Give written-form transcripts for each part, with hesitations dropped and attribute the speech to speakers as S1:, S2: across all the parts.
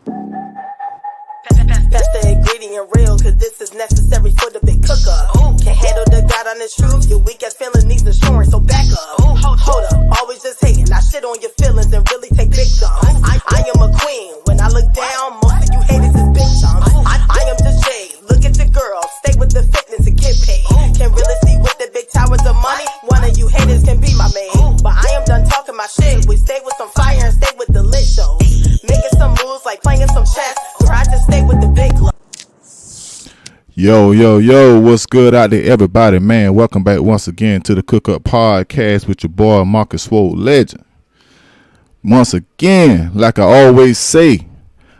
S1: Pass the ingredient real, cause this is necessary for the big cook up. Can't handle the God honest truth. Your weak ass feeling needs assurance, so back up. Hold up, always just hating. I shit on your feelings and really take big jumps. I am a queen. When I look down, most of you haters is big chumps. I am just Jay. Look at your girl, stay with the fitness and get paid. Can't really see with the big towers of money. One of you haters can be my maid. But I am done talking my shit. We stay with some fire and stay with the lit shows. Making some moves like playing some chess. Try to stay with the big club.
S2: Yo, what's good out there, everybody, man? Welcome back once again to the Cook Up Podcast with your boy, Marcus Swole Legend. Once again, like I always say,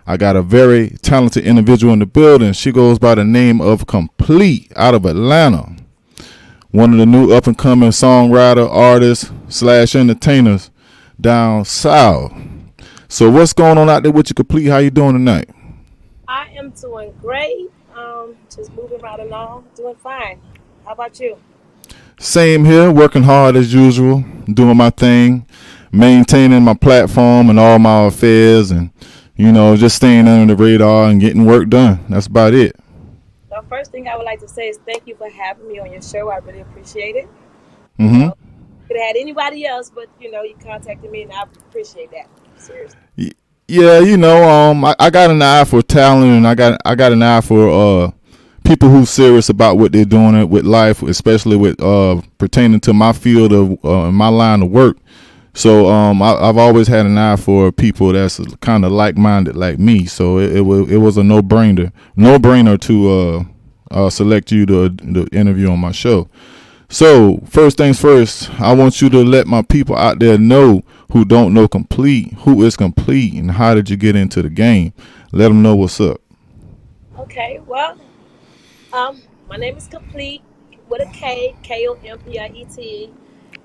S2: I got a very talented individual in the building. She goes by the name of Komplete out of Atlanta. One of the new up-and-coming songwriter, artists, / entertainers down south. So what's going on out there with you, Komplete? How you doing tonight?
S3: I am doing great. Just moving right along, doing fine. How about you?
S2: Same here, working hard as usual, doing my thing, maintaining my platform and all my affairs, and just staying under the radar and getting work done. That's about it.
S3: The first thing I would like to say is thank you for having me on your show. I really appreciate it.
S2: Mm-hmm.
S3: Could have had anybody else, but you contacted me, and I appreciate that. Seriously.
S2: Yeah, I got an eye for talent, and I got an eye for people who's serious about what they're doing with life, especially with pertaining to my field of my line of work. So I've always had an eye for people that's kind of like-minded like me. So it was a no-brainer to select you to interview on my show. So first things first, I want you to let my people out there know who don't know Komplete, who is Komplete, and how did you get into the game. Let them know what's up.
S3: Okay, well, my name is Komplete with a K, Komplete,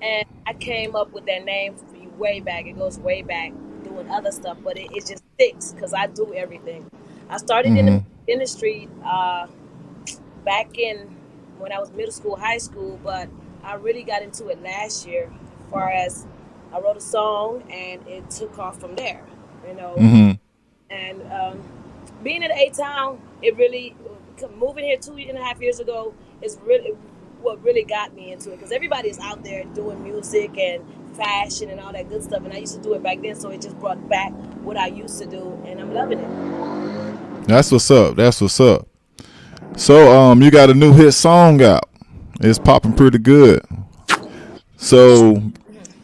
S3: and I came up with that name way back. It goes way back doing other stuff, but it just sticks because I do everything. I started in the industry back in when I was middle school, high school, but I really got into it last year as far as I wrote a song and it took off from there,
S2: Mm-hmm.
S3: And being in A-Town, it really, moving here 2.5 years ago is really what really got me into it because everybody is out there doing music and fashion and all that good stuff, and I used to do it back then, so it just brought back what I used to do, and I'm loving it.
S2: That's what's up. So you got a new hit song out. It's popping pretty good. So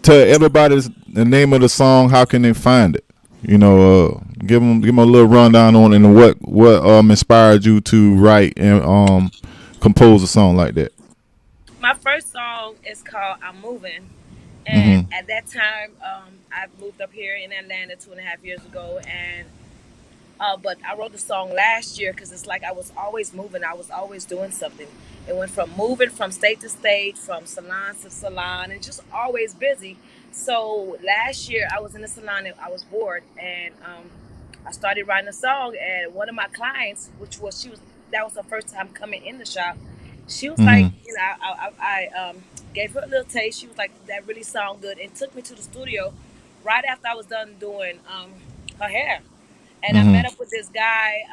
S2: tell everybody the name of the song. How can they find it? Give them a little rundown on it and what inspired you to write and compose a song like that.
S3: My first song is called "I'm Moving," and at that time, I moved up here in Atlanta 2.5 years ago, and but I wrote the song last year because it's like I was always moving. I was always doing something. It went from moving from state to state, from salon to salon, and just always busy. So last year I was in the salon and I was bored, and I started writing a song. And one of my clients, that was her first time coming in the shop. She was like, I gave her a little taste. She was like, that really sound good, and took me to the studio right after I was done doing her hair. And I met up with this guy,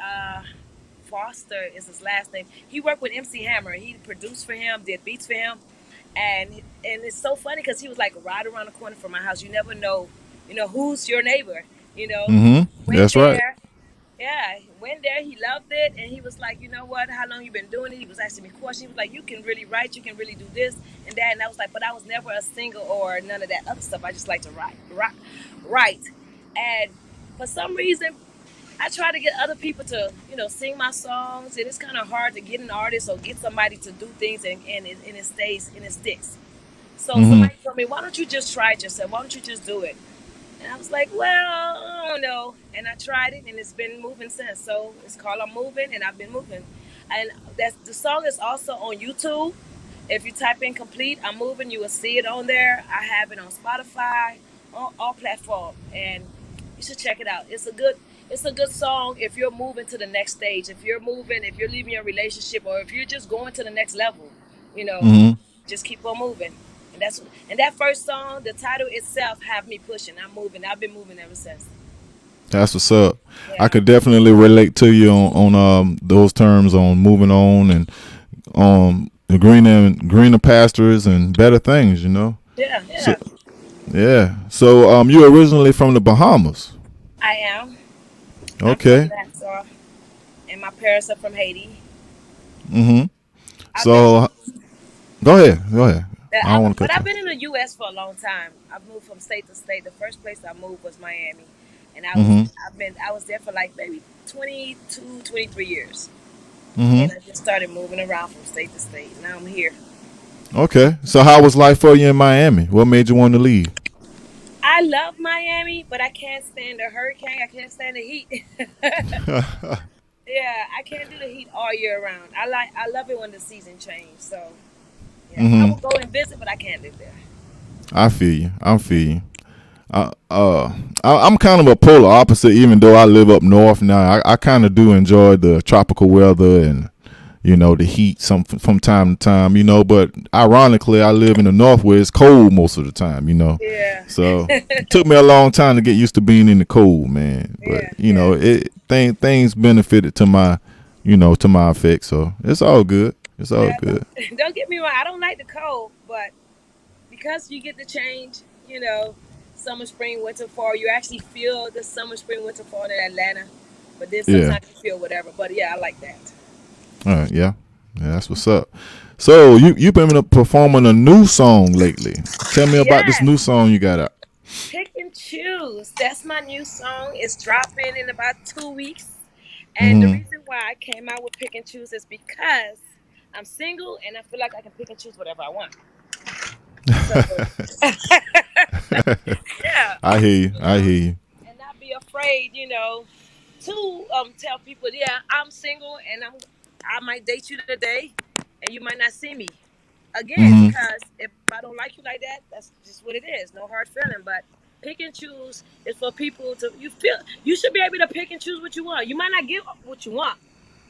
S3: Foster is his last name. He worked with MC Hammer. He produced for him, did beats for him. And it's so funny because he was like right around the corner from my house. You never know, who's your neighbor, Went
S2: That's right.
S3: there. Yeah, went there. He loved it. And he was like, you know what? How long you been doing it? He was asking me questions. He was like, you can really write. You can really do this and that. And I was like, but I was never a singer or none of that other stuff. I just like to write. And for some reason, I try to get other people to, sing my songs, and it's kind of hard to get an artist or get somebody to do things, and it stays and it sticks. So somebody told me, why don't you just try it yourself? Why don't you just do it? And I was like, well, I don't know. And I tried it, and it's been moving since. So it's called I'm Moving, and I've been moving. And the song is also on YouTube. If you type in Komplete, I'm Moving, you will see it on there. I have it on Spotify, on all platforms, and you should check it out. It's a good song if you're moving to the next stage, if you're leaving your relationship, or if you're just going to the next level, just keep on moving. And that first song, the title itself have me pushing. I'm moving. I've been moving ever since.
S2: That's what's up. I
S3: Yeah.
S2: could definitely relate to you on those terms on moving on and the greener pastures and better things.
S3: Yeah.
S2: So
S3: Yeah.
S2: yeah. So you originally from the Bahamas.
S3: I am. I'm from
S2: Okay.
S3: Nassau, and my parents are from Haiti.
S2: Mhm.
S3: I've been,
S2: So go ahead. Go ahead. I don't want to
S3: but
S2: cut
S3: I've
S2: you.
S3: been in the U.S. for a long time. I've moved from state to state. The first place I moved was Miami, and
S2: Mhm.
S3: I was there for like maybe 22, 23 years, and
S2: Mhm.
S3: I just started moving around from state to state. Now I'm here.
S2: Okay. So how was life for you in Miami? What made you want to leave?
S3: I love Miami, but I can't stand the hurricane. I can't stand the heat. Yeah, I can't do the heat all year round. I love it when the season change. So yeah, I
S2: Mhm.
S3: will go and visit, but I can't live there.
S2: I feel you. I feel you. Uh, uh, I'm kind of a polar opposite, even though I live up north now. I kind of do enjoy the tropical weather and the heat from time to time. But ironically, I live in the north where it's cold most of the time.
S3: Yeah,
S2: So it took me a long time to get used to being in the cold, man. But
S3: yeah, yeah.
S2: things benefited to my effect. So it's all good. It's all
S3: Yeah,
S2: good.
S3: don't get me wrong. I don't like the cold, but because you get the change, summer, spring, winter, fall. You actually feel the summer, spring, winter, fall in Atlanta. But then
S2: Yeah.
S3: sometimes you feel whatever. But yeah, I like that.
S2: All right. Yeah. Yeah. That's what's up. So you've been performing a new song lately. Tell me about this
S3: Yes,
S2: new song you got out.
S3: pick and choose. That's my new song. It's dropping in about 2 weeks. And the
S2: Mm-hmm.
S3: reason why I came out with pick and choose is because I'm single and I feel like I can pick and choose whatever I want. So yeah,
S2: I hear you. I hear you.
S3: and not be afraid, to tell people, yeah, I'm single and I might date you today, and you might not see me again
S2: Mm-hmm.
S3: because if I don't like you like that, that's just what it is. No hard feeling, but pick and choose is for people to you should be able to pick and choose what you want. You might not get what you want,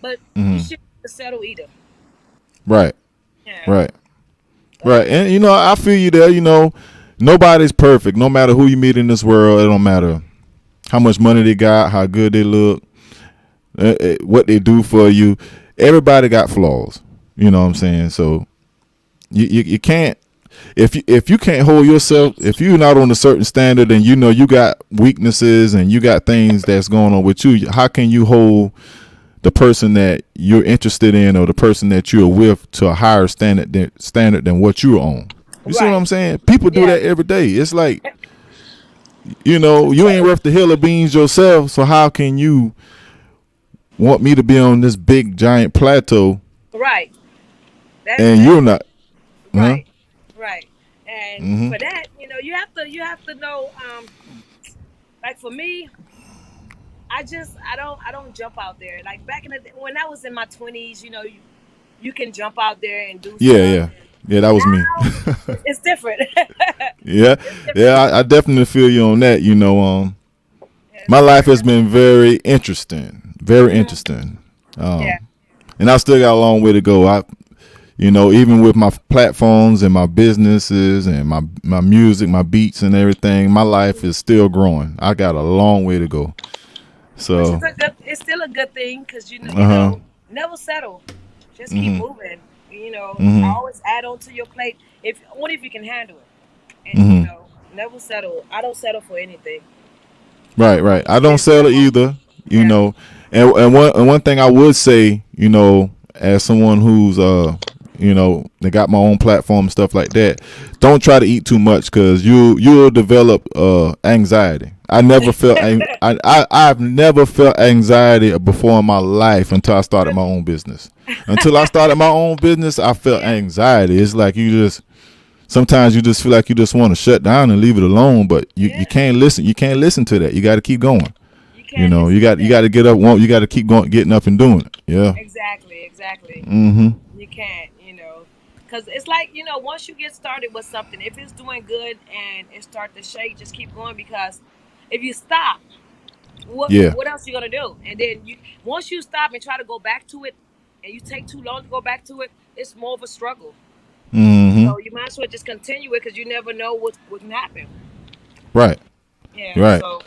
S3: but you
S2: Mm-hmm.
S3: should settle either.
S2: Right.
S3: Yeah,
S2: Right.
S3: but
S2: Right. And I feel you there. Nobody's perfect. No matter who you meet in this world, it don't matter how much money they got, how good they look, what they do for you. Everybody got flaws. You know what I'm saying? So you can't if you can't hold yourself, if you're not on a certain standard and you got weaknesses and you got things that's going on with you, how can you hold the person that you're interested in or the person that you're with to a higher standard than what you're on? You see what
S3: right,
S2: I'm saying? People do
S3: yeah,
S2: that every day. It's like, you ain't worth the hill of beans yourself, so how can you want me to be on this big giant plateau
S3: right.
S2: and
S3: That's
S2: you're not? Huh?
S3: right, right. And
S2: Mm-hmm.
S3: for that, you have to know. Like for me, I don't jump out there. Like back in when I was in my 20s, you can jump out there and do
S2: Yeah,
S3: stuff.
S2: yeah, yeah. That was me.
S3: Now it's different.
S2: Yeah,
S3: It's
S2: yeah.
S3: different.
S2: I definitely feel you on that.
S3: Yeah, it's
S2: My life
S3: different.
S2: has been very interesting, very
S3: Hmm.
S2: interesting,
S3: Yeah,
S2: and I still got a long way to go. Even with my platforms and my businesses and my music, my beats and everything, my life is still growing. I got a long way to go.
S3: which is
S2: So,
S3: it's still a good thing because
S2: uh huh.
S3: never settle. Just keep
S2: Mhm.
S3: moving.
S2: Mhm.
S3: Always add on to your plate if only if you can handle it. And
S2: Mhm.
S3: never settle. I don't settle for anything.
S2: Right,
S3: I'm
S2: right. I don't
S3: just
S2: sell it either. You
S3: yeah.
S2: know, and one thing I would say, as someone who's they got my own platform and stuff like that. Don't try to eat too much because you'll develop anxiety. I've never felt anxiety before in my life until I started my own business. Until I started my own business, I felt
S3: Yeah,
S2: anxiety. It's like sometimes you just feel like you just want to shut down and leave it alone, but you
S3: yeah.
S2: can't listen. You can't listen to that. You got to keep going.
S3: You can't
S2: You
S3: listen to
S2: got you got
S3: that.
S2: to get up. You got to keep going, getting up and doing it. Yeah.
S3: Exactly, exactly.
S2: Mhm.
S3: You can't, because it's like once you get started with something, if it's doing good and it start to shake, just keep going because if you stop, what
S2: Yeah.
S3: what else you gonna do? And then once you stop and try to go back to it, and you take too long to go back to it, it's more of a struggle.
S2: Mhm.
S3: So you might as well just continue it because you never know what can happen.
S2: Right.
S3: Yeah.
S2: Right.
S3: So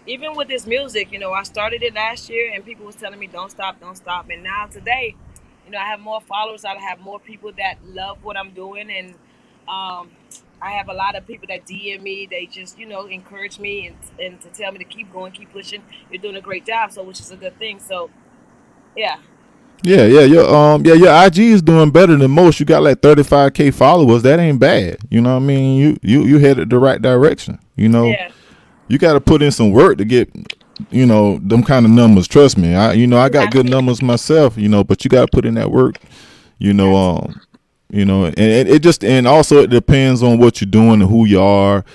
S3: even with this music, I started it last year, and people was telling me don't stop, don't stop. And now today, I have more followers. I have more people that love what I'm doing, and um, I have a lot of people that DM me. They just encourage me and to tell me to keep going, keep pushing. You're doing a great job, so which is a good thing. So yeah,
S2: Your IG is doing better than most. You got like 35K followers. That ain't bad. You know what I mean? You headed the right direction.
S3: yeah,
S2: You got to put in some work to get them kind of numbers. Trust me. I
S3: you
S2: got
S3: have
S2: good
S3: to,
S2: numbers myself. But you got to put in that work. You
S3: you
S2: know,
S3: have to.
S2: and it just, and also it depends on what you're doing and who you are.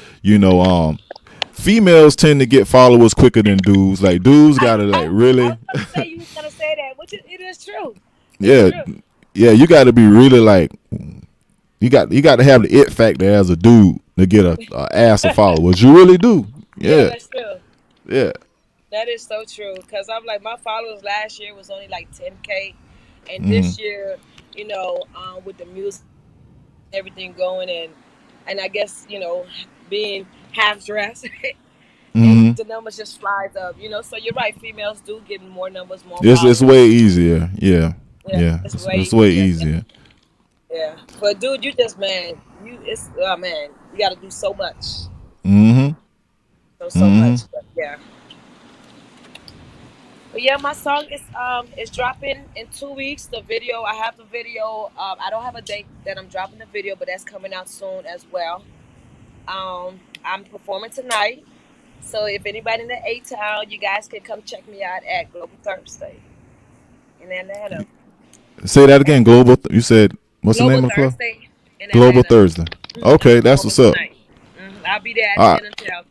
S2: Females tend to get followers quicker than dudes. Like dudes
S3: I,
S2: gotta like
S3: I
S2: really,
S3: was gonna say you was gonna say that, which it is true. It's
S2: yeah,
S3: true.
S2: yeah. You got to be really like you got to have the it factor as a dude to get a ass of followers. You really do.
S3: Yeah,
S2: Yeah,
S3: that's true.
S2: yeah.
S3: That is so true. Cause I'm like my followers last year was only like 10K, and
S2: Hmm.
S3: this year, with the music, everything going, and I guess being half dressed, and
S2: Hmm.
S3: the numbers just flies up. So you're right. Females do get more numbers, more
S2: It's
S3: followers.
S2: way easier. Yeah,
S3: Yeah,
S2: yeah.
S3: it's way
S2: It's way
S3: easier.
S2: easier.
S3: Yeah, but dude, you just it's man, you got to do so much,
S2: Hmm.
S3: so
S2: Hmm.
S3: much. But yeah. But yeah, my song is dropping in 2 weeks. The video, I have the video. I don't have a date that I'm dropping the video, but that's coming out soon as well. I'm performing tonight, so if anybody in the A Town, you guys can come check me out at Global Thursday in Atlanta.
S2: Say that again. Global. You said what's the
S3: Global
S2: name of the club?
S3: Thursday in
S2: Global
S3: Atlanta.
S2: Thursday.
S3: I'm
S2: Okay, that's
S3: performing
S2: what's up.
S3: tonight. I'll be there at
S2: All right.
S3: 10 until.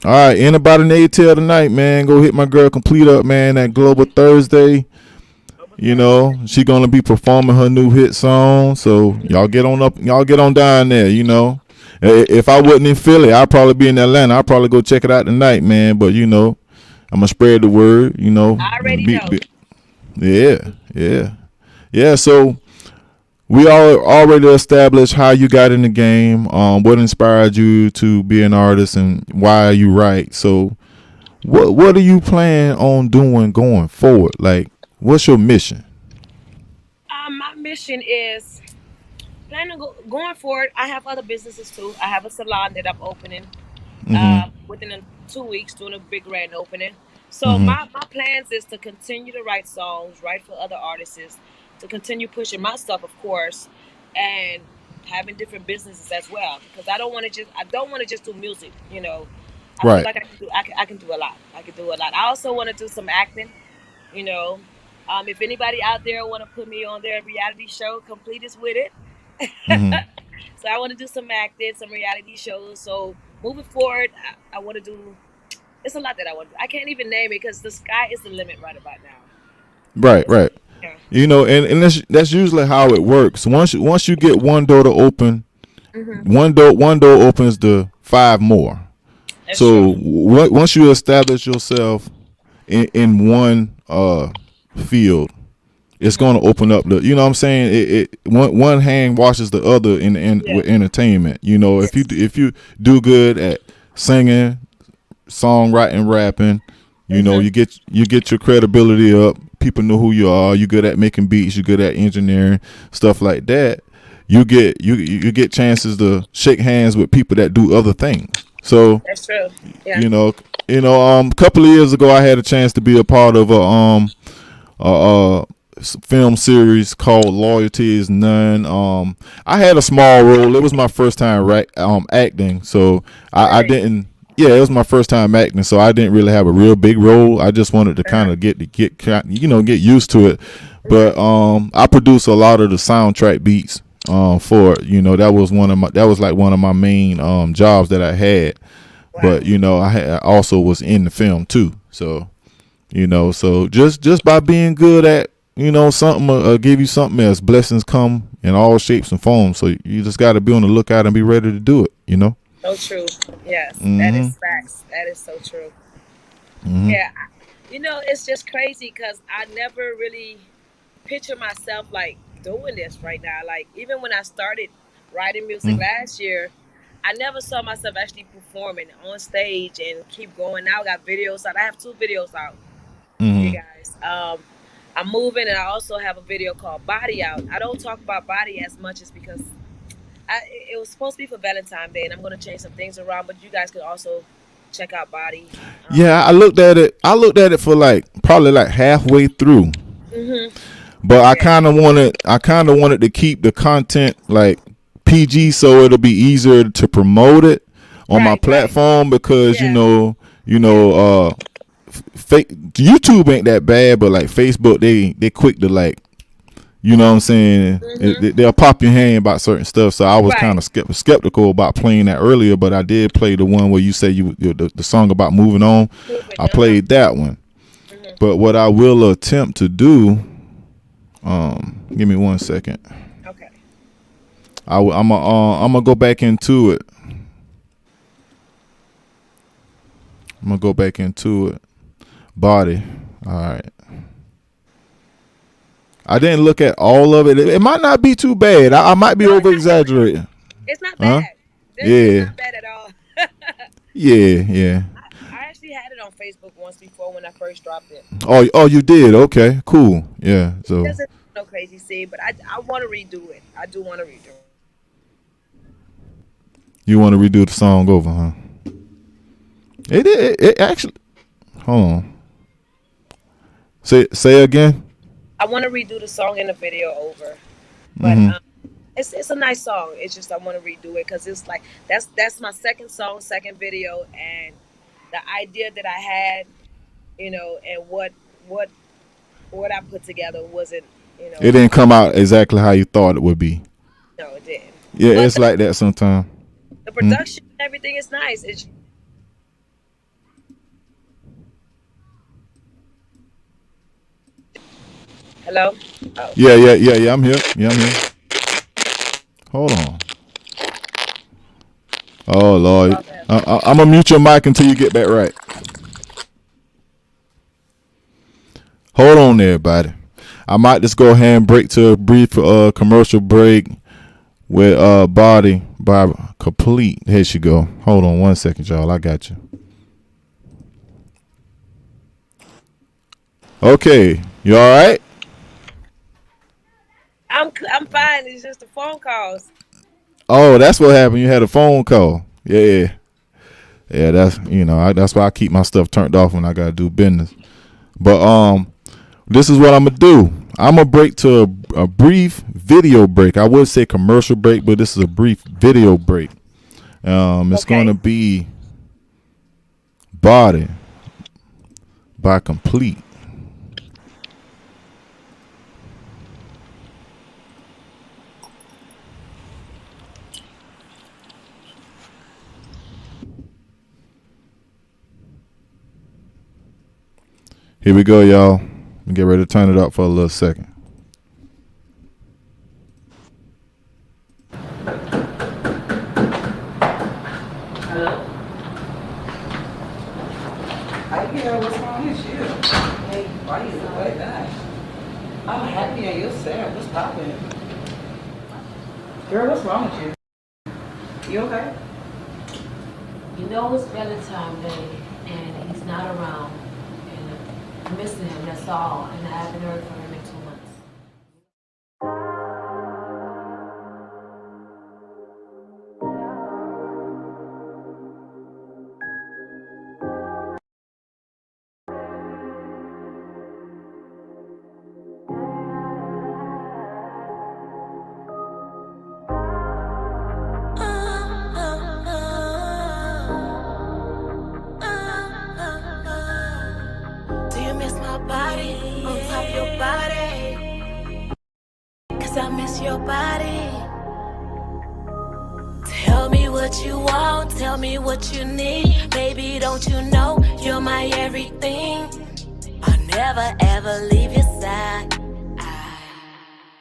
S2: All right, anybody in the ATL tonight, man, go hit my girl Complete up, man, at Global Thursday.
S3: Global Thursday.
S2: She gonna be performing her new hit song. So y'all get on up, y'all get on down there. If I wasn't in Philly, I'd probably be in Atlanta. I'd probably go check it out tonight, man. But I'm gonna spread the word.
S3: I already
S2: Be,
S3: know.
S2: be, yeah, yeah, yeah. So we all already established how you got in the game. What inspired you to be an artist, and why you write. So what do you plan on doing going forward? Like, what's your mission?
S3: My mission is planning on going forward. I have other businesses too. I have a salon that I'm opening
S2: Mm-hmm.
S3: within 2 weeks, doing a big grand opening. So
S2: Mm-hmm.
S3: my plans is to continue to write songs, write for other artists, to continue pushing my stuff, of course, and having different businesses as well. Because I don't want to just do music. I feel
S2: Right.
S3: like I can do a lot. I can do a lot. I also want to do some acting. You know, if anybody out there want to put me on their reality show, Complete is with it.
S2: Mm-hmm.
S3: So I want to do some acting, some reality shows. So moving forward, I want to do. It's a lot that I want to do. I can't even name it because the sky is the limit right about now.
S2: Right.
S3: It's,
S2: Right.
S3: yeah.
S2: And that's usually how it works. Once you get one door to open,
S3: Hmm.
S2: one door opens the five more.
S3: That's true.
S2: So once you establish yourself in one field, it's
S3: Hmm.
S2: going to open up the. You know what I'm saying? One hand washes the other
S3: Yeah.
S2: with entertainment.
S3: Yes.
S2: If you do good at singing, songwriting, rapping,
S3: Hmm.
S2: you get your credibility up. People know who you are. You good at making beats. You good at engineering, stuff like that. You get chances to shake hands with people that do other things. So
S3: That's true. Yeah.
S2: you know a couple of years ago, I had a chance to be a part of a film series called Loyalty Is None. I had a small role. It was my first time acting, so I
S3: Really.
S2: didn't. Yeah, it was my first time acting, so I didn't really have a real big role. I just wanted to kind
S3: Uh-huh.
S2: of get used to it.
S3: Hmm.
S2: But I produced a lot of the soundtrack beats for it. That was like one of my main jobs that I had.
S3: Wow.
S2: But I also was in the film too. So so just by being good at something, give you something else. Blessings come in all shapes and forms. So you just got to be on the lookout and be ready to do it.
S3: So true. Yes, that
S2: Mm-hmm.
S3: is facts. That is so true.
S2: Mm-hmm.
S3: Yeah. It's just crazy because I never really picture myself like doing this right now. Like even when I started writing music last year, I never saw myself actually performing on stage and keep going. Now I got videos out. I have 2 videos out, you guys. I'm moving, and I also have a video called Body Out. I don't talk about body as much as because it was supposed to be for Valentine's Day, and I'm going to change some things around, but you guys could also check out Body.
S2: Yeah, I looked at it. I looked at it for like probably like halfway through. But I kind of wanted to keep the content like PG so it'll be easier to promote it on my platform because YouTube ain't that bad, but like Facebook they quick to like, you know what I'm saying, they'll pop your hand about certain stuff. So I was kind of skeptical about playing that earlier, but I did play the one where you say the song about moving on. I played that one. But what I will attempt to do, give me 1 second.
S3: Okay.
S2: I'm gonna go back into it. I'm gonna go back into it. Body. All right. I didn't look at all of it. It might not be too bad. I might be over exaggerating.
S3: It's not bad.
S2: Yeah.
S3: It's not bad at all.
S2: Yeah.
S3: I actually had it on Facebook once before when I first dropped it.
S2: Oh, you did? Okay, cool. Yeah. So.
S3: It doesn't no crazy scene, but I want to redo it. I do want to redo it.
S2: You want to redo the song over, huh? It actually. Hold on. Say again.
S3: I want to redo the song and the video over, but it's a nice song. It's just I want to redo it because it's like that's my second song, second video, and the idea that I had, and what I put together wasn't,
S2: It didn't come out exactly how you thought it would be.
S3: No, it didn't.
S2: Yeah, but it's like that sometimes.
S3: The production and everything is nice. It's Hello? Oh.
S2: Yeah. I'm here. Hold on. Oh Lord, I'm gonna mute your mic until you get back right. Hold on there, everybody. I might just go ahead and break to a brief commercial break with Body by Komplete. Here she go. Hold on 1 second, y'all. I got you. Okay, you all right?
S3: I'm fine. It's just the phone calls.
S2: Oh, that's what happened. You had a phone call. Yeah. That's that's why I keep my stuff turned off when I gotta do business. But this is what I'm gonna do. I'm gonna break to a brief video break. I would say commercial break, but this is a brief video break. It's gonna be Body by Komplete. Here we go, y'all. Get ready to turn it up for a little second.
S4: Hello? Hi, girl. What's wrong with you? Hey, why you look like that? I'm happy and you're sad. What's poppin'? Girl, what's wrong with you? You okay?
S5: You know it's Valentine's Day and he's not around. I'm missing him, that's all, and I haven't heard from him in 2 months.
S6: I miss your body. Tell me what you want, tell me what you need. Baby, don't you know you're my everything? I'll never ever leave your side.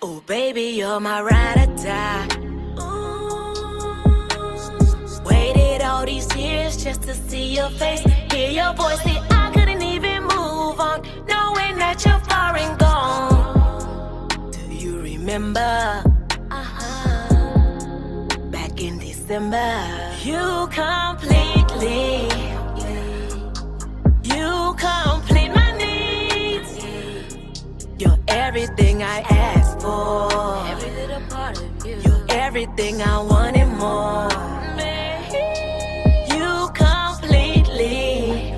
S6: Oh baby, you're my ride or die. Waited all these years just to see your face, hear your voice. See, I couldn't even move on, knowing that you're far and gone. Remember, back in December, You completely, you complete my needs. You're everything I ask for. Every little part of you. You're everything I wanted more. You completely,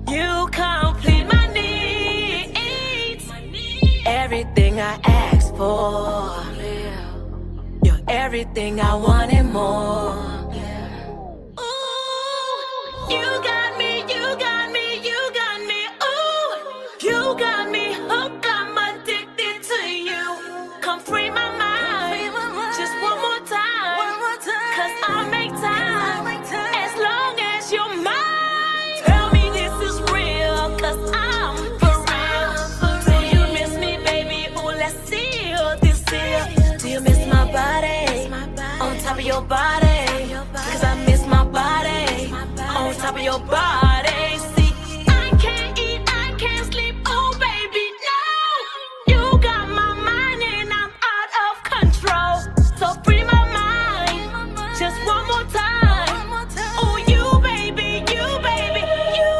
S6: you complete my needs. Everything I ask for. You're everything I wanted more. Ooh, you got me, you got me, you got me. Ooh, you got me hooked, I'm addicted to you. Come free my mind, just one more time. Cause I'll make time, as long as you're mine. Tell me this is real, cause I'm for real. Do you miss me, baby? Ooh, let's seal this deal. Do you miss my body? On top of your body. Cause I miss my body. On top of your body. See, I can't eat, I can't sleep. Oh, baby, no. You got my mind and I'm out of control. So free my mind. Just one more time. Oh, you, baby, you, baby, you.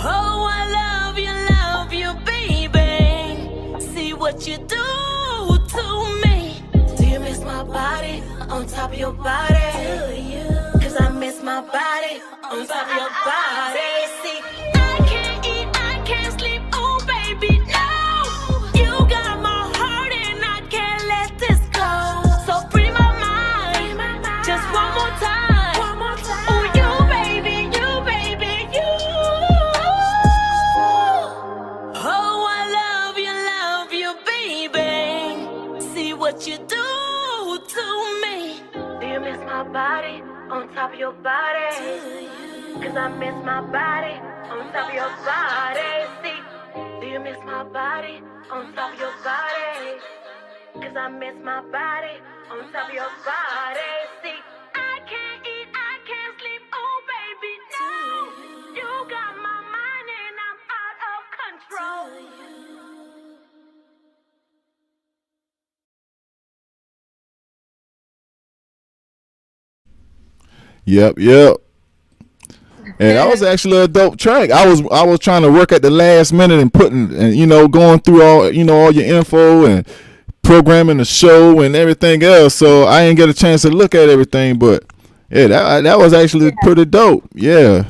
S6: Oh, I love you, baby. See what you do to me. Do you miss my body on top of your body? Cause I miss my body on top of your body. See, I can't eat, I can't sleep. Oh, baby, no. You got my heart and I can't let this go. So free my mind, just one more time. Oh, you, baby, you. Oh, I love you, baby. See what you do to me. Do you miss my body on top of your body? Cause I miss my body on top of your body. See, do you miss my body on top of your body? Cause I miss my body on top of your body. See, I can't eat, I can't sleep. Oh, baby, no. You got my mind and I'm out of control.
S2: Yep. And that was actually a dope track. I was trying to work at the last minute and putting and going through all your info and programming the show and everything else. So I didn't get a chance to look at everything, but yeah, that was actually pretty dope. Yeah.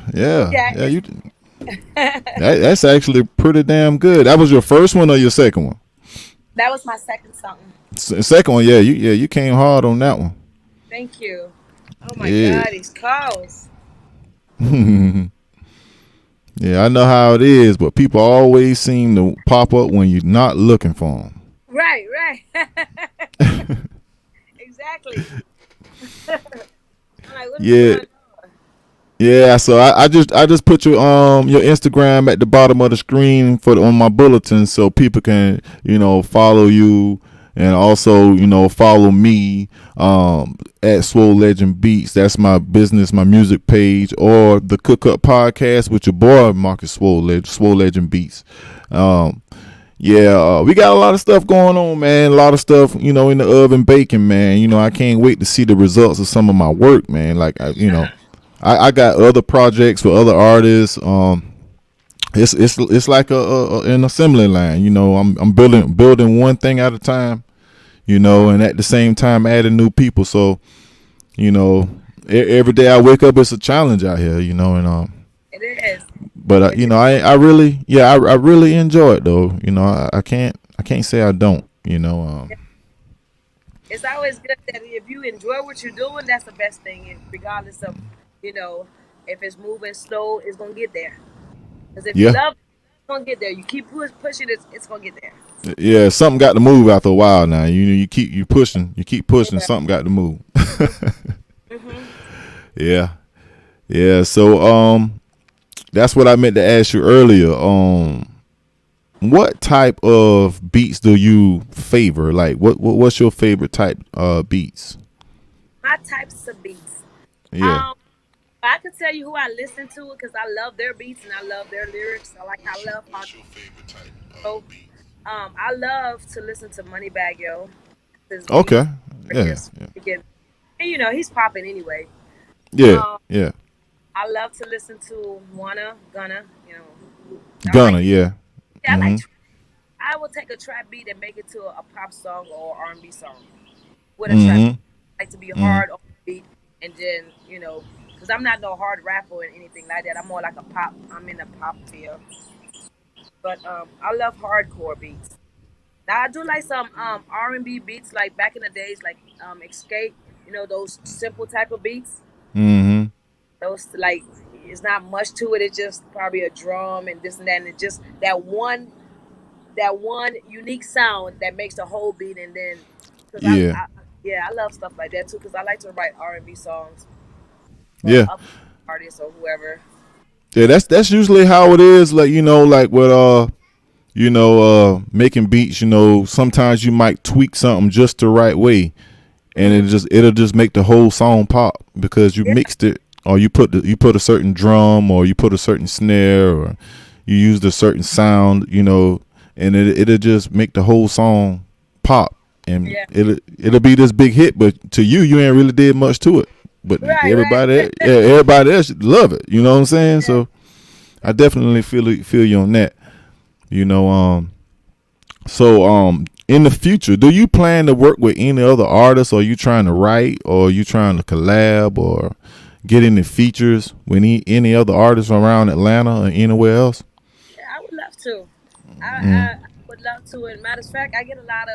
S2: You that's actually pretty damn good. That was your first one or your second one?
S3: That was my second song.
S2: Second one, you came hard on that one.
S3: Thank you. Oh my
S2: Yeah.
S3: God, these calls.
S2: Yeah, I know how it is, but people always seem to pop up when you're not looking for them.
S3: Right. Exactly. I'm like, what's
S2: Yeah,
S3: going on?
S2: yeah. So I just put your Instagram at the bottom of the screen on my bulletin so people can follow you and also follow me at Swole Legend Beats. That's my business, my music page, or the Cook Up Podcast with your boy Marcus Swole Legend Beats. Yeah, we got a lot of stuff going on, man. A lot of stuff, in the oven baking, man. I can't wait to see the results of some of my work, man. Like, I got other projects with other artists. It's like an assembly line. I'm building one thing at a time. And at the same time adding new people. So, every day I wake up, it's a challenge out here. And
S3: It is.
S2: but I really, I really enjoy it though. I can't say I don't.
S3: It's always good that if you enjoy what you're doing, that's the best thing. Regardless of, you know, if it's moving slow, it's gonna get there. Because if you
S2: Yeah,
S3: love it, it's gonna get there. You keep pushing it, it's gonna get there.
S2: yeah. Something got to move after a while. Now you keep pushing.
S3: Yeah.
S2: Something got to move.
S3: Hmm.
S2: Yeah, yeah. So that's what I meant to ask you earlier. What type of beats do you favor? Like, what's your favorite type beats?
S3: My types of beats.
S2: Yeah.
S3: Um, I could tell you who I listen to because I love their beats and I love their lyrics. I love how I love to listen to Moneybag Yo. His beats.
S2: Okay. yeah,
S3: just
S2: yeah,
S3: again, and you know, he's popping anyway.
S2: yeah,
S3: Um,
S2: yeah.
S3: I love to listen to Wanna Gonna. You know, I like.
S2: Gunna, yeah.
S3: Yeah, I like.
S2: Mm-hmm.
S3: I will take a trap beat and make it to a pop song or R&B song with a trap.
S2: Mm-hmm.
S3: I like to be
S2: Mm-hmm.
S3: hard on the beat, and then you know, because I'm not no hard rapper or anything like that. I'm more like a pop. I'm in the pop field, but I love hardcore beats. Now I do like some R&B beats like back in the days, like Escape. You know those simple type of beats.
S2: Mm-hmm.
S3: Those like it's not much to it. It's just probably a drum and this and that, and it's just that one unique sound that makes the whole beat. And then because
S2: Yeah,
S3: yeah, I love stuff like that too because I like to write R&B songs for
S2: yeah,
S3: up artists or whoever.
S2: yeah. That's usually how it is. Like like with making beats. Sometimes you might tweak something just the right way, and
S3: Hmm.
S2: it'll just make the whole song pop because you
S3: Yeah,
S2: mixed it, or you put a certain drum, or you put a certain snare, or you used a certain sound, and it'll just make the whole song pop, and
S3: yeah,
S2: it'll be this big hit, but to you ain't really did much to it, but
S3: right,
S2: everybody,
S3: right.
S2: yeah, everybody else love it. You know what I'm saying? So I definitely feel you on that. You know, in the future, do you plan to work with any other artists, or are you trying to write, or are you trying to collab, or get any features with any other artists around Atlanta or anywhere else?
S3: Yeah, I would love to.
S2: Mm,
S3: I would love to. And matter of fact, I get a lot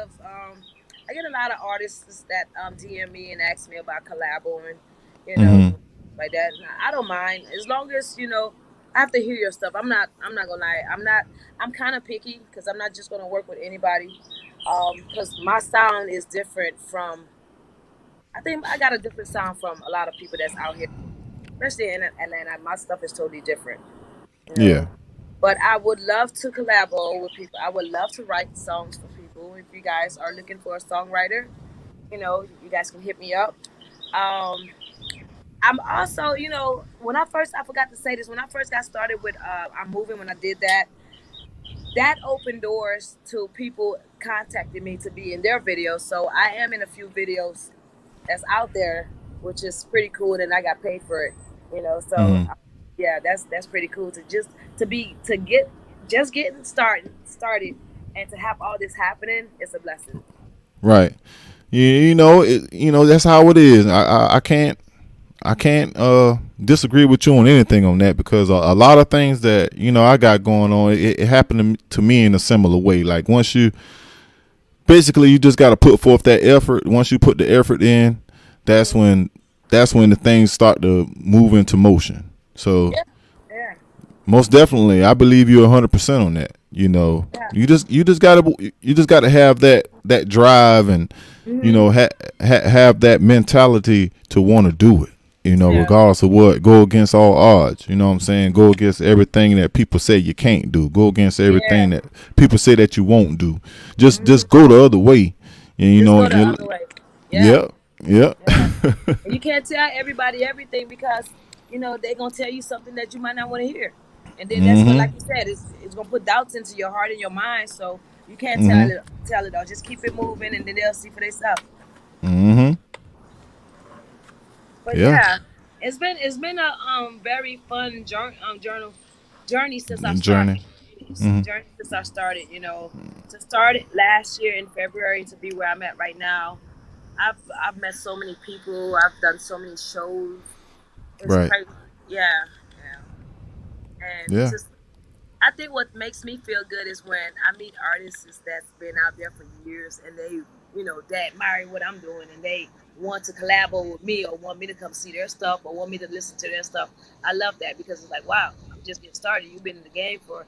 S3: of artists that DM me and ask me about collaborating, you know,
S2: mm-hmm.
S3: like that. And I don't mind as long as I have to hear your stuff. I'm not gonna lie. I'm kind of picky because I'm not just gonna work with anybody. Because my sound is different from. I think I got a different sound from a lot of people that's out here, especially in Atlanta. My stuff is totally different. You
S2: Yeah.
S3: know. But I would love to collaborate with people. I would love to write songs for people. If you guys are looking for a songwriter, you guys can hit me up. Um, I'm also, when I forgot to say this, when I first got started with I'm Moving, when I did that, that opened doors to people contacting me to be in their videos. So I am in a few videos that's out there, which is pretty cool, and I got paid for it. So
S2: Mm-hmm.
S3: yeah, that's pretty cool to just to get just getting started, and to have all this happening is a blessing.
S2: Right. That's how it is. I can't disagree with you on anything on that, because a lot of things that I got going on, it happened to me in a similar way. Like, once you basically, you just got to put forth that effort. Once you put the effort in, that's
S3: Hmm.
S2: when the things start to move into motion. So
S3: Yeah, yeah,
S2: most definitely, I believe you 100% on that.
S3: yeah.
S2: You just gotta have that drive, and
S3: Hmm.
S2: have that mentality to want to do it.
S3: Yeah,
S2: Regardless of what, go against all odds. You know what I'm saying? Go against everything that people say you can't do. Go against
S3: yeah.
S2: everything that people say that you won't do. Just
S3: Hmm.
S2: just go the other way. And
S3: Just go the other way. Yeah,
S2: yep, yep.
S3: yeah. And you can't tell everybody everything because they're gonna tell you something that you might not want to hear, and then that's gonna,
S2: Mhm.
S3: like you said, it's gonna put doubts into your heart and your mind. So you can't
S2: Mhm.
S3: tell it all. Just keep it moving, and then they'll see for themselves.
S2: Mhm.
S3: But
S2: Yeah.
S3: yeah, it's been a very fun journey since I started.
S2: Journey. Mhm.
S3: Journey since I started. To start it last year in February to be where I'm at right now. I've met so many people. I've done so many shows. It's
S2: Right.
S3: crazy. Yeah, yeah. And
S2: Yeah.
S3: just I think what makes me feel good is when I meet artists that's been out there for years and they admire what I'm doing and they want to collaborate with me or want me to come see their stuff or want me to listen to their stuff. I love that because it's like, wow, I'm just getting started. You've been in the game for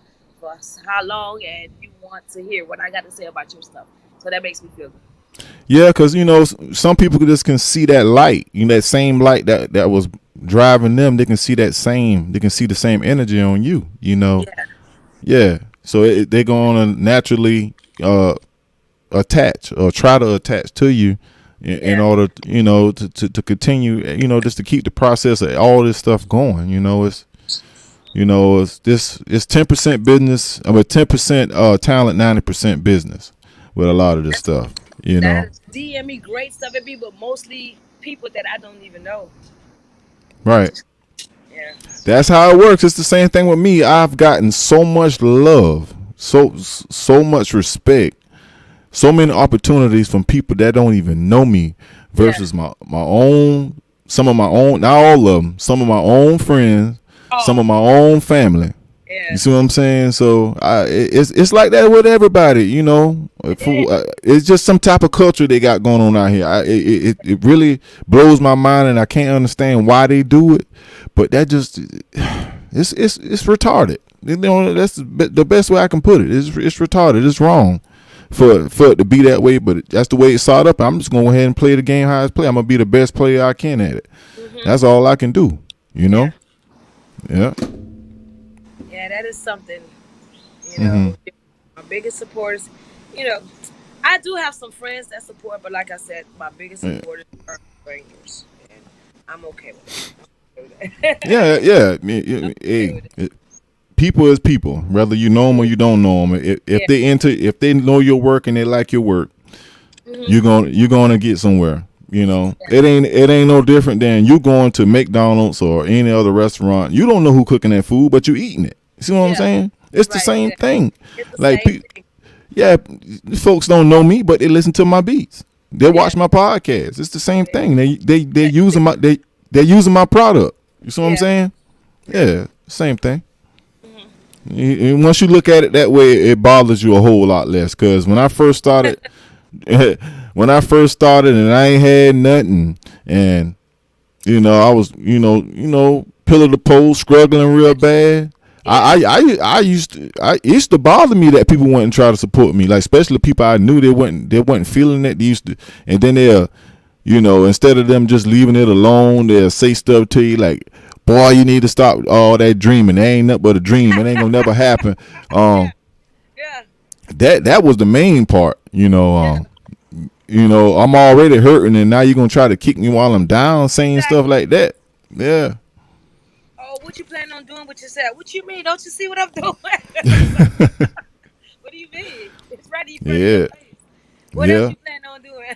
S3: how long, and you want to hear what I got to say about your stuff. So that makes me feel good.
S2: Yeah, because some people just can see that light, that same light that was driving them. They can see that same. They can see the same energy on you.
S3: Yeah,
S2: Yeah. So they're going to naturally attach, or try to attach to you, in
S3: yeah,
S2: order, to continue, just to keep the process of all this stuff going. It's 10% business. I mean, 10% talent, 90% business with a lot of this stuff. You know,
S3: That DM me great stuff. It be, but mostly people that I don't even know.
S2: right?
S3: Yeah.
S2: That's how it works. It's the same thing with me. I've gotten so much love, so much respect, so many opportunities from people that don't even know me,
S3: Yeah.
S2: versus my own, some of my own, not all of them, some of my own friends, some
S3: Oh,
S2: of my own family. You
S3: yeah.
S2: see what I'm saying? So it's like that with everybody, you know.
S3: It is.
S2: It's just some type of culture they got going on out here. It really blows my mind, and I can't understand why they do it. But that just it's retarded. You know, that's the best way I can put it. It's retarded. It's wrong for it to be that way. But that's the way it's set up. I'm just gonna go ahead and play the game how it's played. I'm gonna be the best player I can at it.
S3: Hmm.
S2: That's all I can do. You
S3: Yeah.
S2: know? Yeah.
S3: Yeah, that is something. You
S2: Hmm.
S3: know, my biggest supporters. You know, I do have some friends that support, but like I said, my biggest
S2: Yeah.
S3: supporters are strangers, and I'm okay with that.
S2: Yeah, yeah.
S3: Okay with
S2: Hey,
S3: it.
S2: people is people, whether you know them or you don't know them.
S3: Yeah.
S2: If they know your work and they like your work,
S3: Hmm.
S2: you're gonna get somewhere. You know,
S3: Yeah.
S2: it ain't no different than you going to McDonald's or any other restaurant. You don't know who cooking that food, but you eating it. You see what I'm
S3: Yeah.
S2: saying? It's the
S3: Right.
S2: same
S3: Yeah.
S2: thing.
S3: It's the
S2: Like,
S3: same thing.
S2: yeah, folks don't know me, but they listen to my beats. They
S3: Yeah.
S2: watch my podcast. It's the same
S3: Yeah.
S2: thing. They
S3: Yeah.
S2: using my they using my product. You see what I'm
S3: Yeah.
S2: saying? Yeah, same thing.
S3: Hmm.
S2: And once you look at it that way, it bothers you a whole lot less. Cause when I first started, and I ain't had nothing, and I was, pillar to post, struggling real bad.
S3: Yeah.
S2: I used to bother me that people wouldn't try to support me, like especially people I knew they wasn't feeling it. They used to, and then they'll, instead of them just leaving it alone, they'll say stuff to you like, "Boy, you need to stop all that dreaming. That ain't nothing but a dream. It ain't gonna never happen."
S3: Yeah.
S2: Um,
S3: Yeah.
S2: that was the main part.
S3: Yeah.
S2: I'm already hurting, and now you're gonna try to kick me while I'm down, saying stuff
S3: Exactly.
S2: like that. Yeah.
S3: Oh, what you planning on doing with yourself? What you mean? Don't you see what I'm doing? What do you mean? It's right in front of your
S2: Yeah.
S3: face. What else
S2: Yeah.
S3: you plan on doing?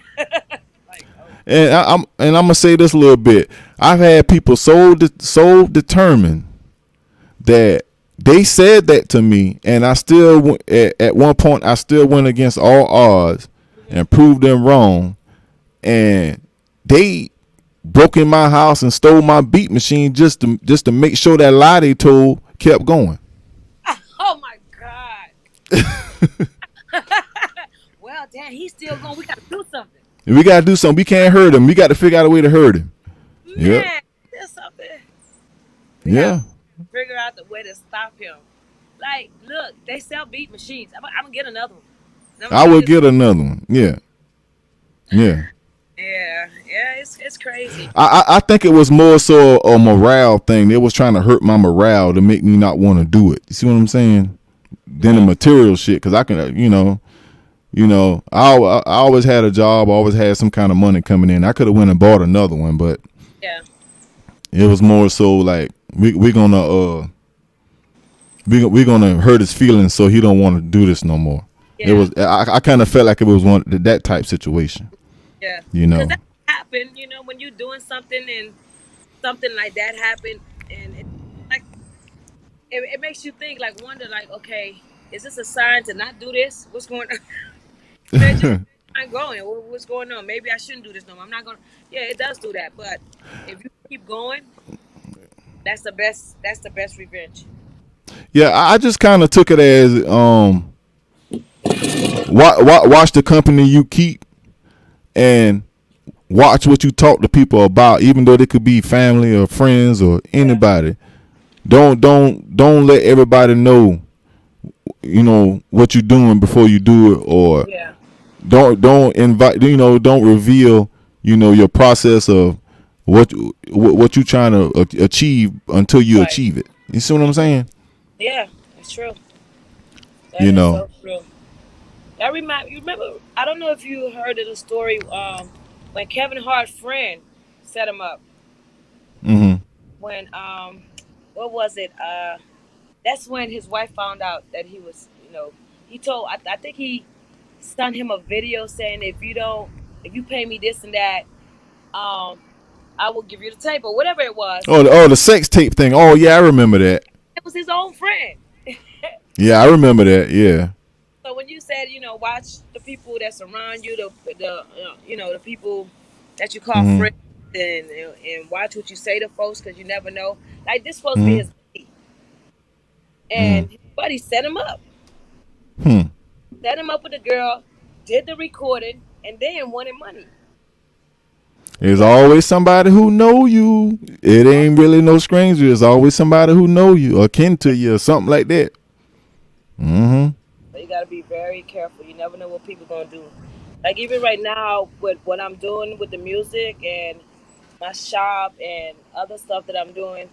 S3: Like, oh,
S2: And I'm gonna say this a little bit. I've had people so determined that they said that to me, and I still at one point I still went against all odds
S3: hmm,
S2: and proved them wrong, and they broke in my house and stole my beat machine just to make sure that lie they told kept going.
S3: oh my God. Well, damn, he's still going. We got to do something.
S2: And we gotta do something. We can't hurt him. We got to figure out a way to hurt him. Yep.
S3: Man, there's something. We got to
S2: Yeah.
S3: figure out the way to stop him. Like, look, they sell beat machines. I'm going to get another one. I'm going to
S2: I
S3: try
S2: would
S3: this.
S2: get another one. Yeah. Yeah.
S3: Yeah, yeah, it's crazy.
S2: I think it was more so a morale thing. They was trying to hurt my morale to make me not want to do it. You see what I'm saying? Than the material shit, because I can, I always had a job, always had some kind of money coming in. I could have went and bought another one, but
S3: Yeah,
S2: it was more so like we're gonna we're gonna hurt his feelings so he don't want to do this no more. It
S3: yeah,
S2: was I kind of felt like it was one that type situation.
S3: yeah.
S2: You
S3: Because
S2: know.
S3: that happened, when you're doing something and something like that happened, and like it makes you think, like, wonder, like, okay, is this a sign to not do this? What's going on? Just not going. What's going on? Maybe I shouldn't do this no more. I'm not gonna. Yeah, it does do that, but if you keep going, that's the best. That's the best revenge.
S2: Yeah, I just kind of took it as watch the company you keep, and watch what you talk to people about, even though they could be family or friends or
S3: Yeah,
S2: anybody. Don't let everybody know what you're doing before you do it, or
S3: yeah,
S2: don't invite, don't reveal your process of what you trying to achieve until you
S3: right.
S2: achieve it. You see what I'm saying?
S3: Yeah, it's true. That
S2: You
S3: is
S2: know.
S3: so true. That remind you remember? I don't know if you heard of the story when Kevin Hart's friend set him up.
S2: Mhm.
S3: When what was it? That's when his wife found out that he was, he told. I think he sent him a video saying if you pay me this and that, um, I will give you the tape or whatever it was.
S2: The sex tape thing. Oh yeah, I remember that.
S3: It was his own friend.
S2: Yeah, I remember that. Yeah.
S3: So when you said, watch the people that surround you, the people that you call
S2: Mhm.
S3: friends, and watch what you say to folks because you never know. Like this supposed to be
S2: Mhm.
S3: his buddy,
S2: Mhm.
S3: and his buddy set him up,
S2: Hmm.
S3: with a girl, did the recording, and then wanted money.
S2: There's
S3: So now,
S2: always somebody who know you. It ain't really no stranger. There's always somebody who know you or kin to you or something like that. Mhm.
S3: so you got to be very careful. You never know what people gonna do. Like even right now, with what I'm doing with the music and my shop and other stuff that I'm doing,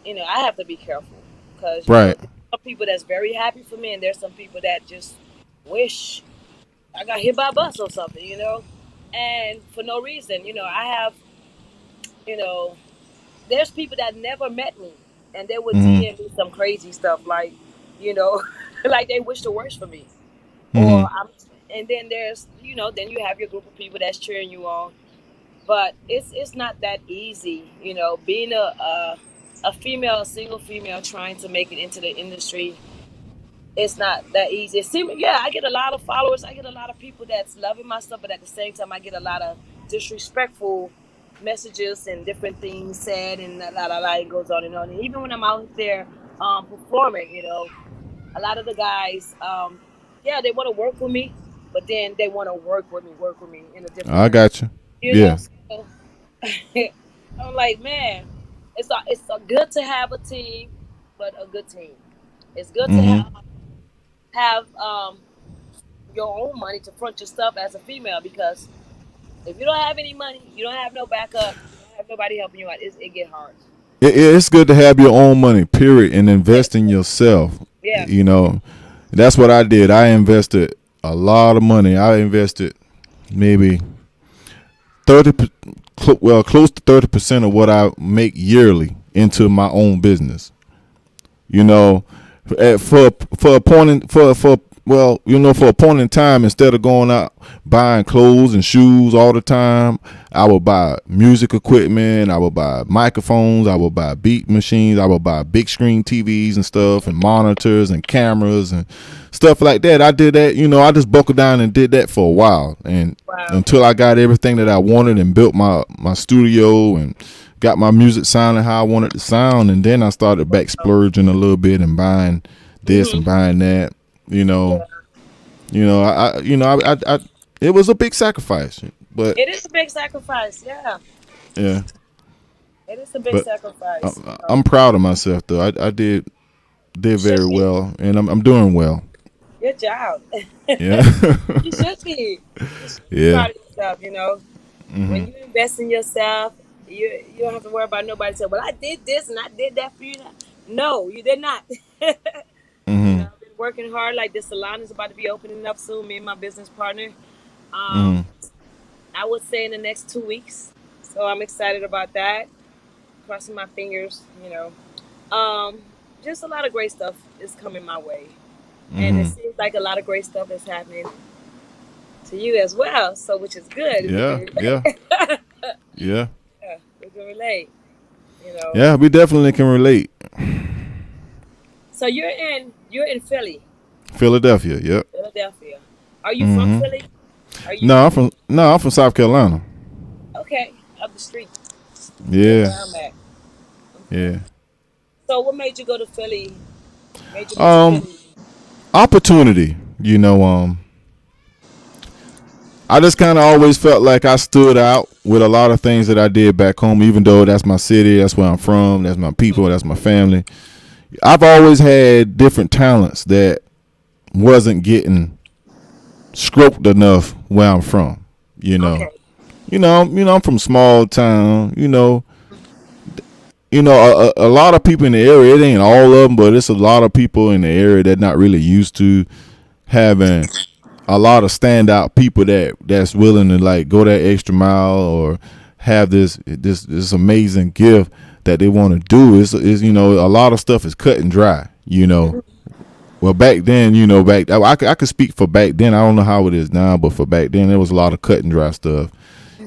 S3: I have to be careful because
S2: Right.
S3: there's some people that's very happy for me, and there's some people that just wish I got hit by a bus or something, and for no reason. I have, you know, there's people that never met me, and they would
S2: Mhm.
S3: DM me some crazy stuff like, you know, like they wish the worst for me, or
S2: Mhm.
S3: and then there's, then you have your group of people that's cheering you on, but it's not that easy, being a female, a single female trying to make it into the industry. It's not that easy. It seems, yeah, I get a lot of followers. I get a lot of people that's loving my stuff, but at the same time, I get a lot of disrespectful messages and different things said, and la. It goes on and on. And even when I'm out there performing, a lot of the guys, yeah, they want to work with me, but then they want to work with me in a different
S2: I
S3: way.
S2: got you. Yeah.
S3: So I'm like, man, it's a good to have a team, but a good team. It's good to
S2: Mhm.
S3: have your own money to front your stuff as a female because if you don't have any money, you don't have no backup, you don't have nobody helping you out. It get hard.
S2: It's good to have your own money, period, and
S3: Yeah,
S2: invest in yourself.
S3: yeah.
S2: You know, that's what I did. I invested a lot of money. I invested maybe 30, well, close to 30% of what I make yearly into my own business. You know, for a point in, for well, for a point in time, instead of going out buying clothes and shoes all the time, I would buy music equipment, I would buy microphones, I would buy beat machines, I would buy big screen TVs and stuff, and monitors and cameras and stuff like that. I did that. I just buckled down and did that for a while, and
S3: Wow.
S2: until I got everything that I wanted and built my studio and got my music sounding how I wanted to sound, and then I started back splurging a little bit and buying this and
S3: Hmm.
S2: buying that. You know,
S3: Yeah.
S2: I it was a big sacrifice, but
S3: It is a big sacrifice. Yeah,
S2: yeah,
S3: it is a big
S2: but
S3: sacrifice.
S2: I'm proud of myself though. I did
S3: Should
S2: very
S3: be.
S2: well, and I'm doing well.
S3: Good job.
S2: Yeah,
S3: You should be. You should be
S2: yeah,
S3: proud of yourself. When
S2: hmm
S3: you invest in yourself, you don't have to worry about nobody saying, "Well, I did this and I did that for you." No, you did not.
S2: hmm
S3: I've been working hard. Like this salon is about to be opening up soon. Me and my business partner.
S2: hmm
S3: Um, I would say in the next 2 weeks. So I'm excited about that. Crossing my fingers. Um, just a lot of great stuff is coming my way, and it
S2: hmm
S3: seems like a lot of great stuff is happening to you as well. So which is good. We
S2: yeah,
S3: can
S2: yeah,
S3: relate.
S2: yeah,
S3: Yeah, we can relate. You know.
S2: yeah. We definitely can relate.
S3: So you're in Philly,
S2: Philadelphia. Yep.
S3: Philadelphia. Are you from
S2: hmm
S3: Philly? Are you
S2: No, I'm from South Carolina.
S3: okay? Up the street. Near
S2: Yeah,
S3: where I'm at. Okay.
S2: yeah.
S3: So what made you go to Philly? Made you move to
S2: Um,
S3: Philly?
S2: Opportunity. I just kind of always felt like I stood out with a lot of things that I did back home, even though that's my city, that's where I'm from, that's my people, that's my family. I've always had different talents that wasn't getting scoped enough where I'm from. You know,
S3: Okay.
S2: I'm from small town. A lot of people in the area. It ain't all of them, but it's a lot of people in the area that not really used to having a lot of standout people that's willing to like go that extra mile or have this amazing gift that they want to do. Is a lot of stuff is cut and dry. Well, back then, I could speak for back then. I don't know how it is now, but for back then, there was a lot of cut and dry stuff.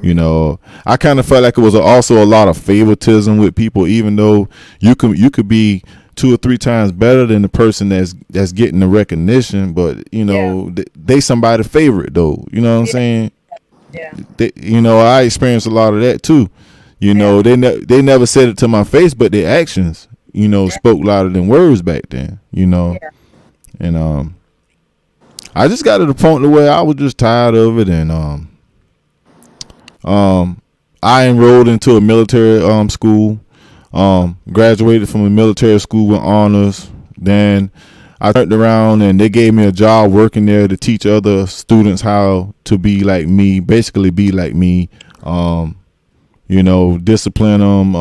S2: I kind of felt like it was also a lot of favoritism with people, even though you could be 2 or 3 times better than the person that's getting the recognition, but they somebody's favorite though. You know what I'm saying?
S3: Yeah.
S2: I experienced a lot of that too. They never said it to my face, but their actions, spoke louder than words back then.
S3: Yeah.
S2: And I just got to the point to where I was just tired of it, and I enrolled into a military school. Graduated from a military school with honors. Then I turned around and they gave me a job working there to teach other students how to be like me, basically be like me. Discipline them,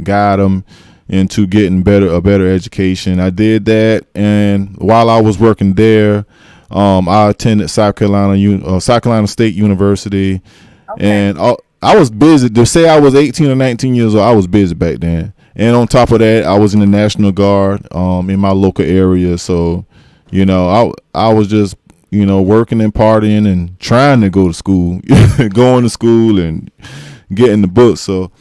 S2: guide them into getting a better education. I did that, and while I was working there, I attended South Carolina State University. Okay. And I was busy. To say I was 18 or 19 years old, I was busy back then. And on top of that, I was in the National Guard in my local area. So, I was just, working and partying and trying to go to school, going to school and getting the books. So,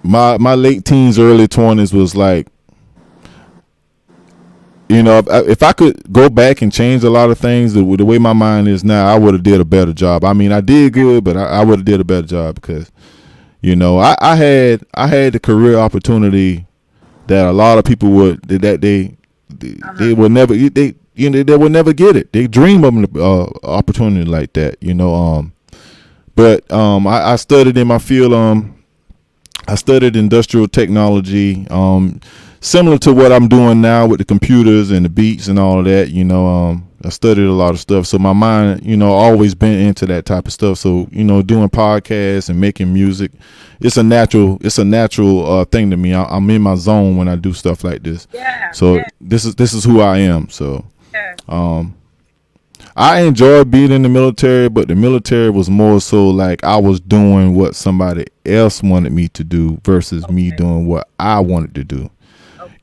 S2: my late teens, early 20s was like, if I could go back and change a lot of things the way my mind is now, I would have did a better job. I mean, I did good, but I would have did a better job because, I had the career opportunity that a lot of people would they would never they would never get it. They dream of an opportunity like that, But I studied in my field. I studied industrial technology, similar to what I'm doing now with the computers and the beats and all of that. I studied a lot of stuff, so my mind, always been into that type of stuff. So, doing podcasts and making music, it's a natural thing to me. I'm in my zone when I do stuff like this.
S3: Yeah.
S2: So
S3: yeah.
S2: this is who I am. So,
S3: Yeah.
S2: I enjoyed being in the military, but the military was more so like I was doing what somebody else wanted me to do versus me doing what I wanted to do.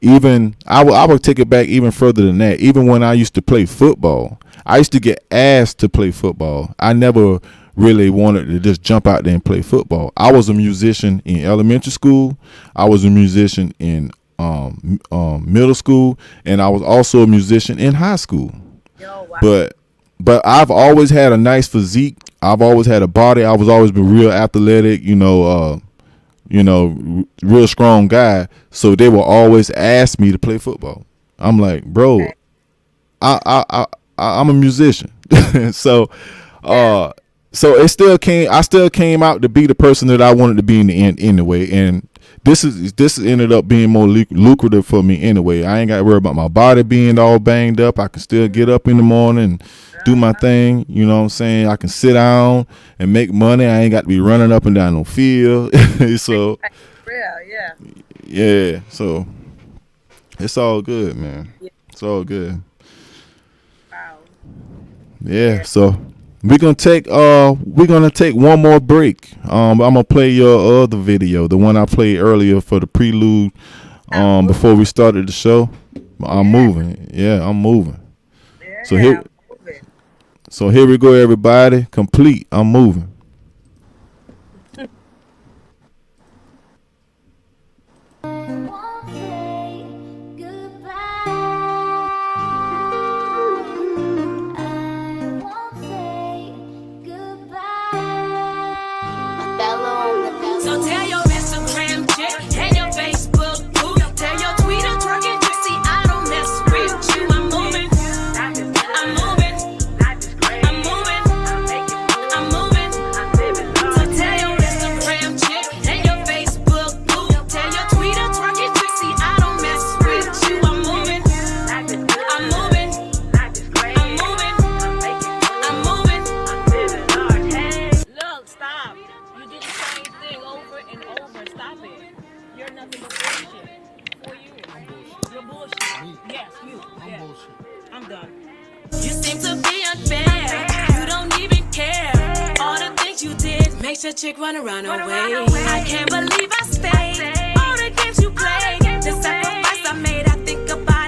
S2: Even I would take it back even further than that. Even when I used to play football, I used to get asked to play football. I never really wanted to just jump out there and play football. I was a musician in elementary school. I was a musician in middle school, and I was also a musician in high school.
S3: Yo, wow.
S2: But I've always had a nice physique. I've always had a body. I was always been real athletic, real strong guy. So they will always ask me to play football. I'm like, bro, I'm a musician. So it still came. I still came out to be the person that I wanted to be in the end anyway. And this ended up being more lucrative for me anyway. I ain't got to worry about my body being all banged up. I can still get up in the morning, do my thing. You know what I'm saying? I can sit down and make money. I ain't got to be running up and down no field. So yeah. So it's all good, man. It's all good.
S3: Wow.
S2: Yeah. So we're gonna take one more break. I'm gonna play your other video, the one I played earlier for the prelude. Before we started the show. I'm moving. Yeah, I'm moving.
S3: Yeah,
S2: So here we go, everybody. Complete. I'm moving.
S6: So tell your Instagram chick and your Facebook boo. Tell your Twitter twerking to see I don't mess with you. I'm moving. I'm moving. I'm moving. I'm moving. So tell your Instagram chick and your Facebook boo. Tell your Twitter twerking to see I don't mess with you. I'm moving. I'm moving. I'm moving. I'm moving.
S5: Look, stop. You did the same thing over and over. Stop it. You're nothing but bullshit. For you. You're bullshit. Yes, you. I'm bullshit. I'm done.
S6: You seem to be unfair. You don't even care. All the things you did makes your chick run around away. I can't believe I stayed. All the games you played, the sacrifice I made, I think about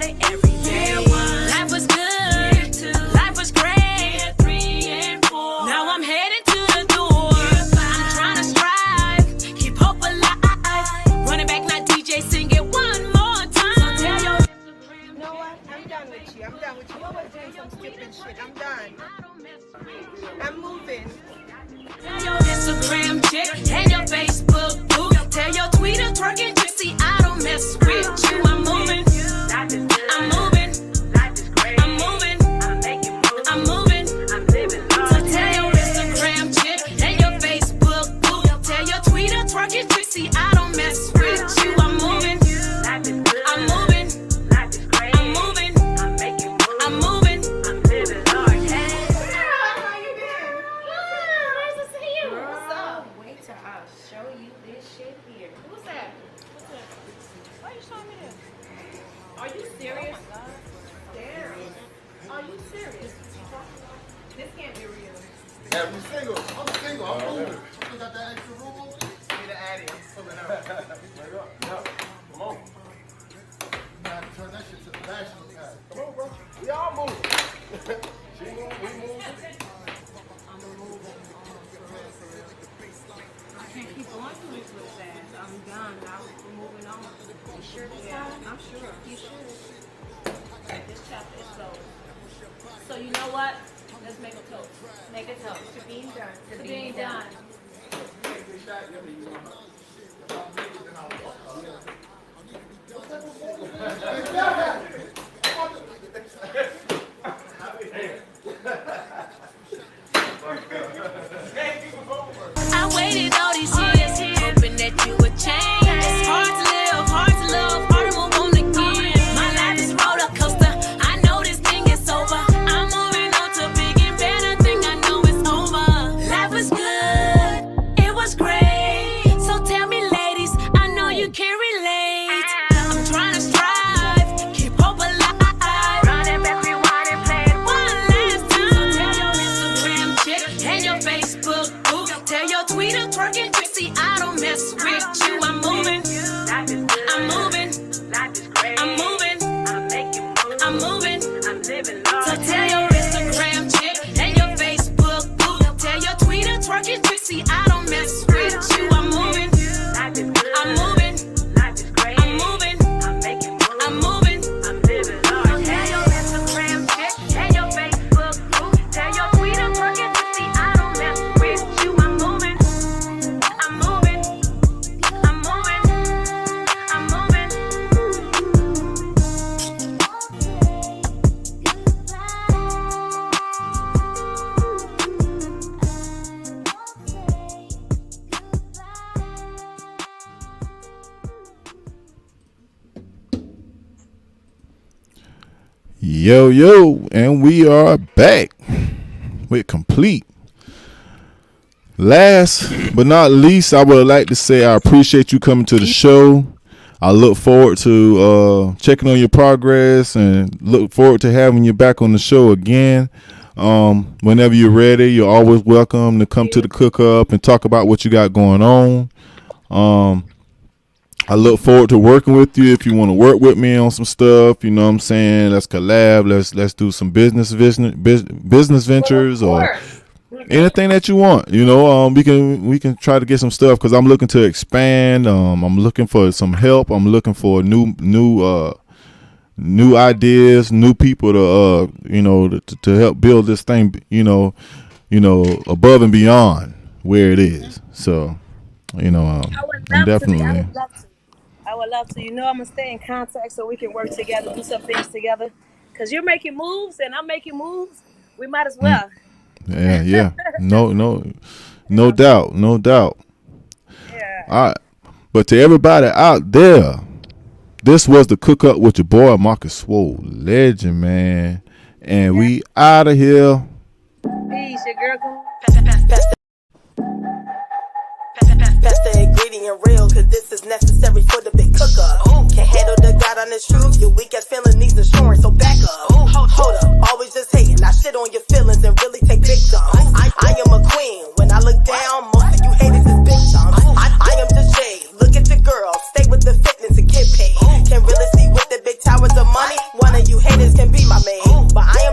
S5: Are you serious? Serious? Are you serious? This can't be real.
S7: I'm single. I'm moving. You got that extra room over there? Need to add it. Come on. You have to turn that shit to the bachelor pad. Come on, bro. We all moving. She moving, we moving.
S5: I can't keep going through this real fast. I'm done. I'm moving on. You sure this time? I'm sure. You sure? This chapter is closed. So you know what? Let's make a toast. Make a toast. To being done. To being done.
S6: I waited all these years, hoping that you would change. It's hard to live, hard to love, hard to move on again. My life is roller coaster. I know this thing is over. I'm moving on to big and better. Think I know it's over. Life was good, it was great. So tell me, ladies, I know you can relate. I'm trying to strive, keep hope alive. Running back, rewind and play it one last time. So tell your Instagram chick and your Facebook boo. Tell your Twitter twerking Trixie I don't mess with you. I'm moving, I'm moving, I'm moving, I'm moving. So tell your Instagram chick and your Facebook boo. Tell your Twitter twerking Trixie I don't mess with you. I'm moving, I'm moving, I'm moving, I'm moving. Tell your Instagram chick and your Facebook boo. Tell your Twitter twerking Trixie I don't mess with you. I'm moving, I'm moving, I'm moving, I'm moving.
S2: Yo, and we are back with Komplete. Last but not least, I would like to say I appreciate you coming to the show. I look forward to checking on your progress and look forward to having you back on the show again. Whenever you're ready, you're always welcome to come to the cook up and talk about what you got going on. I look forward to working with you. If you want to work with me on some stuff, you know what I'm saying, let's collab. Let's do some business ventures or anything that you want. You know, we can try to get some stuff because I'm looking to expand. I'm looking for some help. I'm looking for new ideas, new people to help build this thing. You know, above and beyond where it is. So, I'm definitely.
S3: I would love to. You know, I'm gonna stay in contact so we can work together, do some things together. Cause you're making moves and I'm making moves. We might as well.
S2: Yeah. No doubt.
S3: Yeah.
S2: All right. But to everybody out there, this was the Cook Up with your boy Marcus Swole Legend, man. And we out of here.
S3: Peace, your girl.
S1: That's the ingredient real, cause this is necessary for the big cook up. Can't handle the God honest truth. Your weak ass feeling needs insurance, so back up. Hold up, always just hating. I shit on your feelings and really